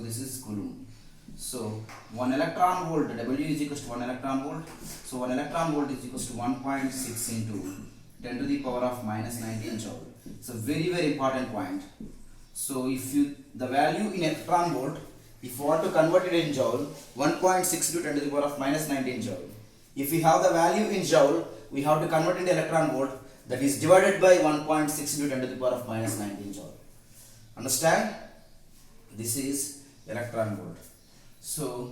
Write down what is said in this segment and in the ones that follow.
this is Coulomb. So 1 electron volt, W is equals to 1 electron volt. So 1 electron volt is equals to 1.6 into 10 to the power of minus 19 joule. It's a very important point. So if you, the value in electron volt, if you want to convert it in joule, 1.6 to 10 to the power of minus 19 joule. If we have the value in joule, we have to convert into electron volt, that is divided by 1.6 to 10 to the power of minus 19 joule. Understand? This is electron volt. So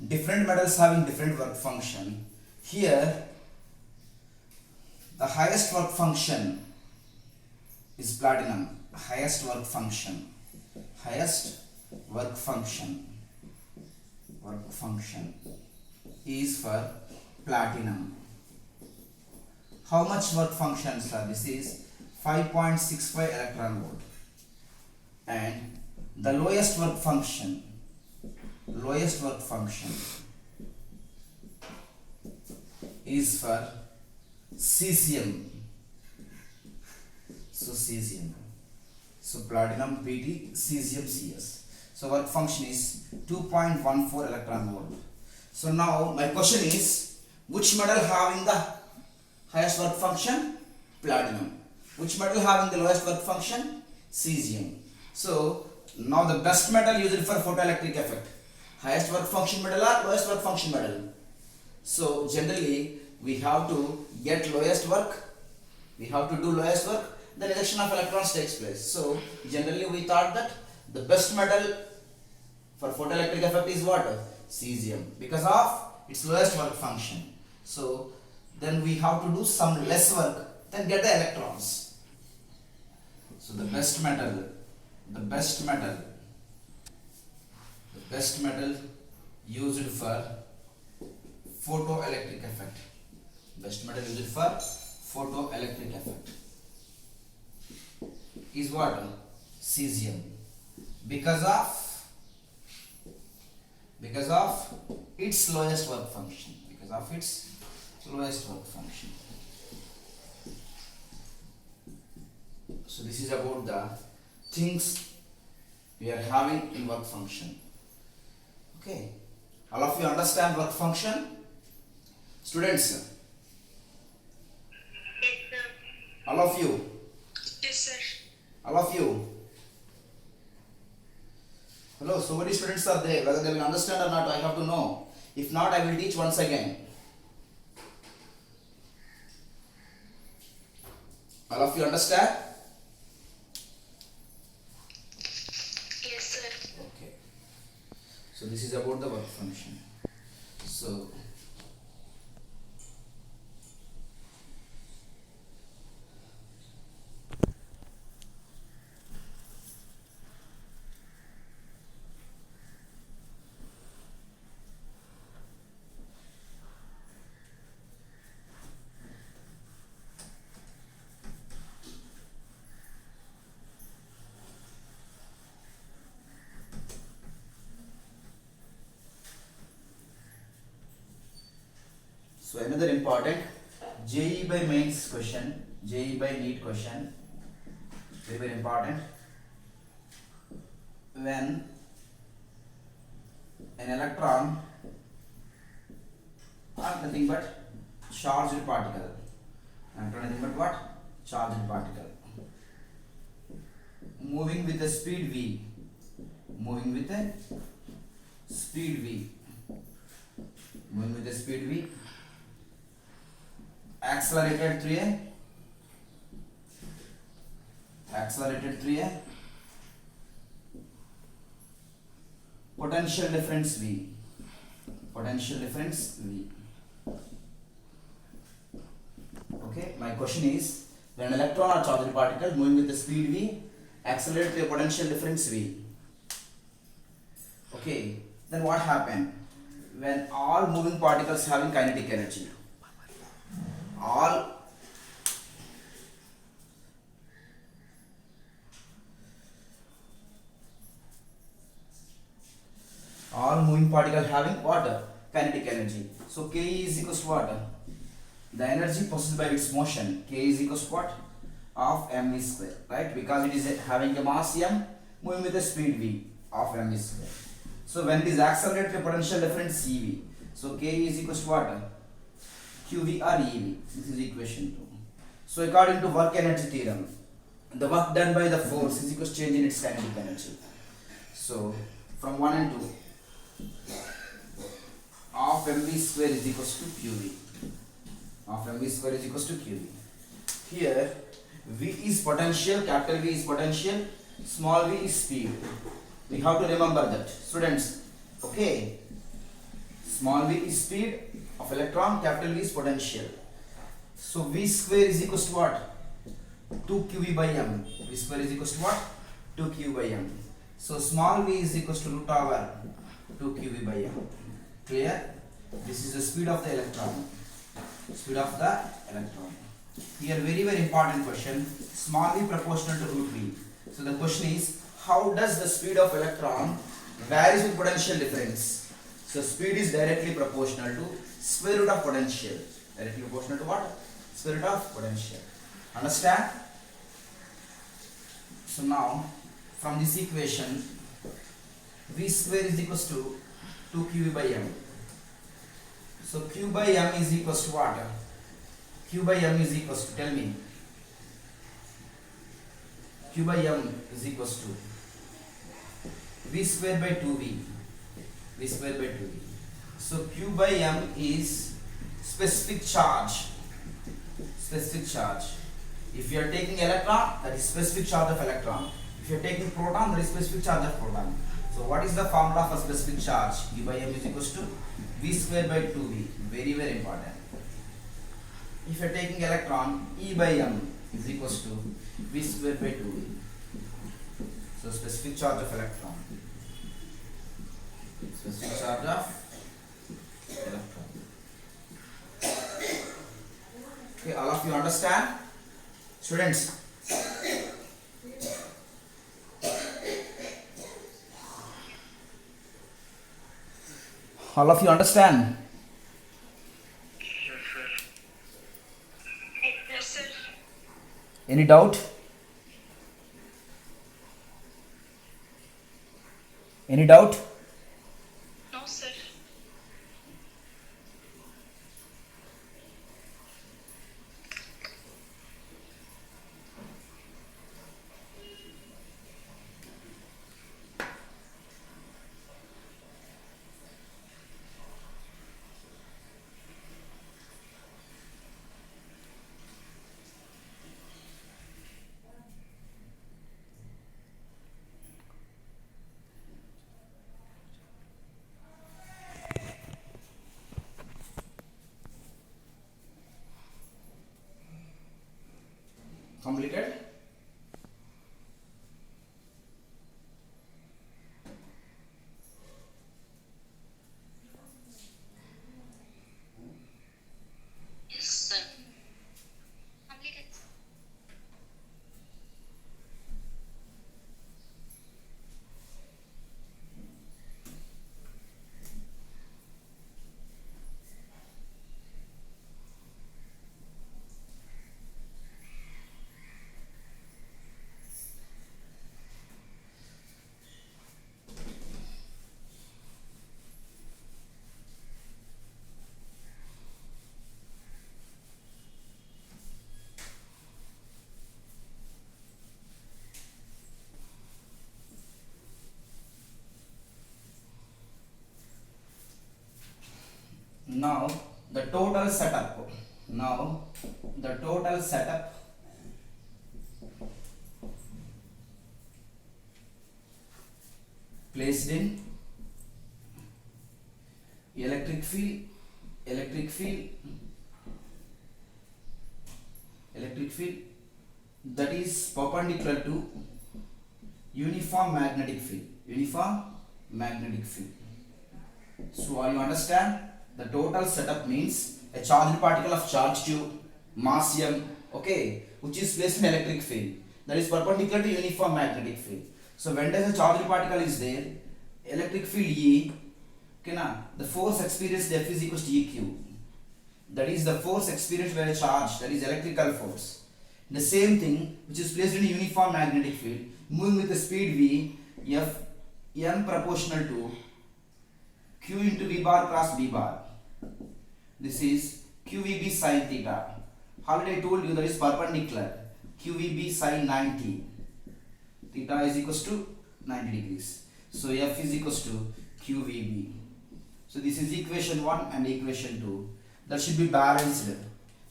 different metals having different work function. Here the highest work function is platinum. Highest work function is for platinum. How much work function, sir? This is 5.65 electron volt. And the lowest work function is for cesium. So platinum Pt, cesium Cs. So work function is 2.14 electron volt. So now my question is, which metal having the highest work function? Platinum. Which metal having the lowest work function? Cesium. So now the best metal used for photoelectric effect, highest work function metal or lowest work function metal? So generally we have to get lowest work, we have to do lowest work, then reduction of electrons takes place. So generally we thought that the best metal for photoelectric effect is what? Cesium, because of its lowest work function. So then we have to do some less work, then get the electrons. So the best metal used for photoelectric effect. Is what? Cesium. Because of its lowest work function. So this is about the things we are having in work function. Okay. All of you understand work function? Students? Yes, sir. All of you? Yes, sir. All of you? Hello, so many students are there. Whether they will understand or not, I have to know. If not, I will teach once again. All of you understand? Yes, sir. Okay. So this is about the work function. So another important JE by mains question, JE by NEET question, very important. When an electron or nothing but charged particle, moving with a speed v, accelerated through a potential difference v. Okay, my question is, when an electron or charged particle moving with the speed v accelerated to a potential difference v. Okay, then what happened when all moving particles having kinetic energy? All moving particle having what? Kinetic energy. So K is equals to what? The energy possessed by its motion. K is equals to what? Of mv square, right? Because it is having a mass m moving with a speed v. of mv square. So when it is accelerated, potential difference CV. So K is equals to what? QV or EV. This is equation 2. So according to work energy theorem, the work done by the force is equals to change in its kinetic energy. So from 1 and 2, of mv square is equals to QV. Of mv square is equals to QV. Here V is potential, capital V is potential, small v is speed. We have to remember that, students. Okay. Small v is speed of electron, capital V is potential. So V square is equals to what? 2 QV by m. V square is equals to what? 2 Q by m. So small v is equals to root over 2 QV by m. Clear? This is the speed of the electron. Speed of the electron. Here very important question. Small v proportional to root v. So the question is, how does the speed of electron varies with potential difference? So speed is directly proportional to square root of potential. Directly proportional to what? Square root of potential. Understand? So now from this equation, v square is equals to 2 QV by m. So Q by m is equals to what? Q by m is equals to, tell me. Q by m is equals to v square by 2v. V square by 2v. So Q by m is specific charge. Specific charge. If you are taking electron, that is specific charge of electron. If you are taking proton, that is specific charge of proton. So what is the formula for specific charge? Q by m is equals to v square by 2v. Very important. If you are taking electron, E by m is equals to v square by 2v. So specific charge of electron. Specific charge of electron. Okay, all of you understand? Students, all of you understand? Yes, sir. Any doubt? Any doubt? No, sir. Completed? Yes, sir. Completed. Now the total setup. Now the total setup placed in electric field, that is perpendicular to uniform magnetic field. So are you understand? The total setup means a charged particle of charge q, mass m, okay, which is placed in electric field, that is perpendicular to uniform magnetic field. So when does a charged particle is there, electric field E, okay, na, the force experienced F is equals to EQ. That is the force experienced by a charge, that is electrical force. The same thing which is placed in a uniform magnetic field, moving with the speed V, F m proportional to q into v bar cross b bar. This is QVB sin theta. Already I told you that is perpendicular. QVB sin 90. Theta is equals to 90 degrees. So F is equals to QVB. So this is equation 1 and equation 2. That should be balanced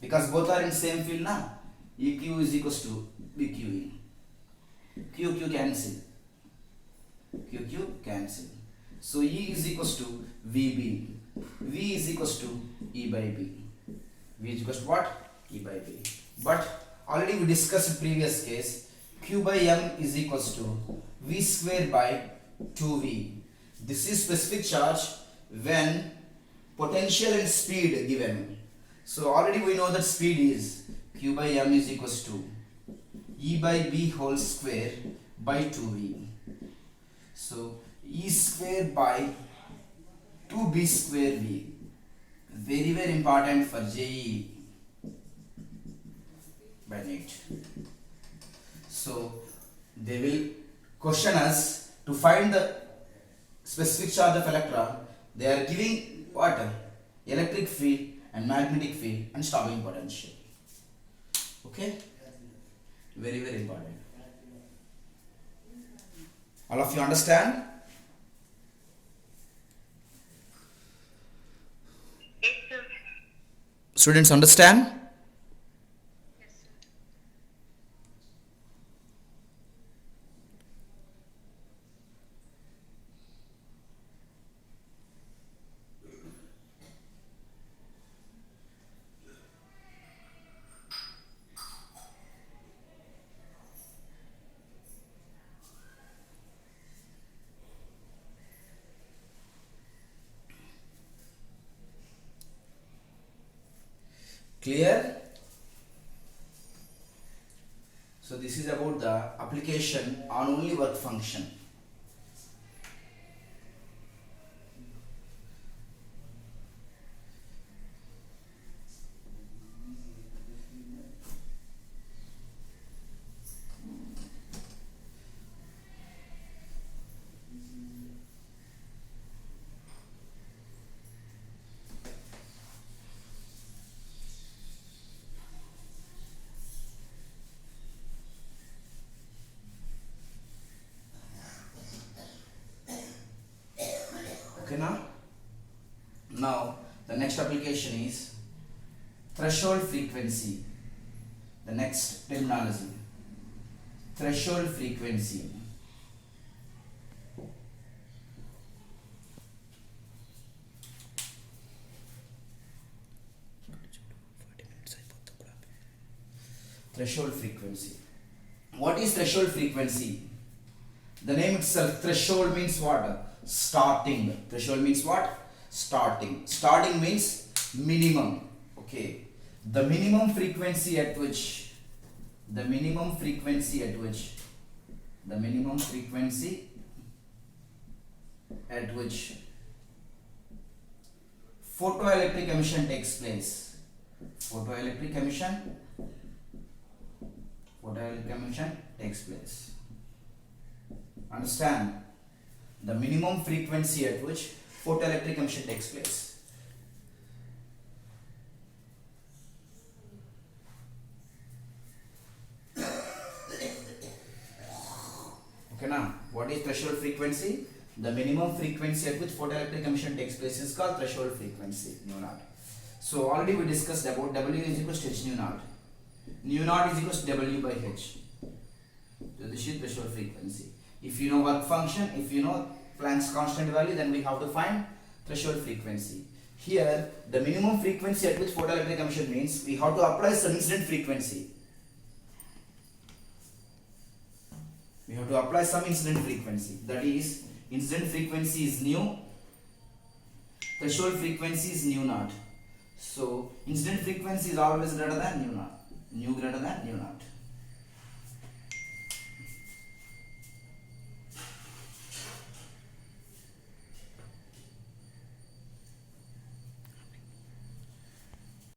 because both are in same field now. EQ is equals to BQE. QQ cancel. QQ cancel. So E is equals to VB. V is equals to E by B. V is equals to what? E by B. But already we discussed previous case. Q by M is equals to V square by 2V. This is specific charge when potential and speed given. So already we know that speed is Q by M is equals to E by B whole square by 2V. So E square by 2B square V. Very important for JEE. Bennett. So they will question us to find the specific charge of electron. They are giving what? Electric field and magnetic field and stopping potential. Okay? Very important. All of you understand? Yes, sir. Students understand? Yes, sir. Clear? So this is about the application on only work function. Okay now the next application is threshold frequency. The next terminology, threshold frequency. Threshold frequency. What is threshold frequency? The name itself, threshold means what? Starting. Threshold means what? Starting. Starting means minimum. Okay. The minimum frequency at which photoelectric emission takes place. Photoelectric emission takes place. Understand? The minimum frequency at which photoelectric emission takes place. Okay now, what is threshold frequency? The minimum frequency at which photoelectric emission takes place is called threshold frequency, nu naught. So already we discussed about W is equals to H nu naught. Nu naught is equals to W by H. So this is threshold frequency. If you know work function, if you know Planck's constant value, then we have to find threshold frequency. Here, the minimum frequency at which photoelectric emission means we have to apply some incident frequency. We have to apply some incident frequency. That is, incident frequency is nu, threshold frequency is nu naught. So, incident frequency is always greater than nu naught. Nu greater than nu naught.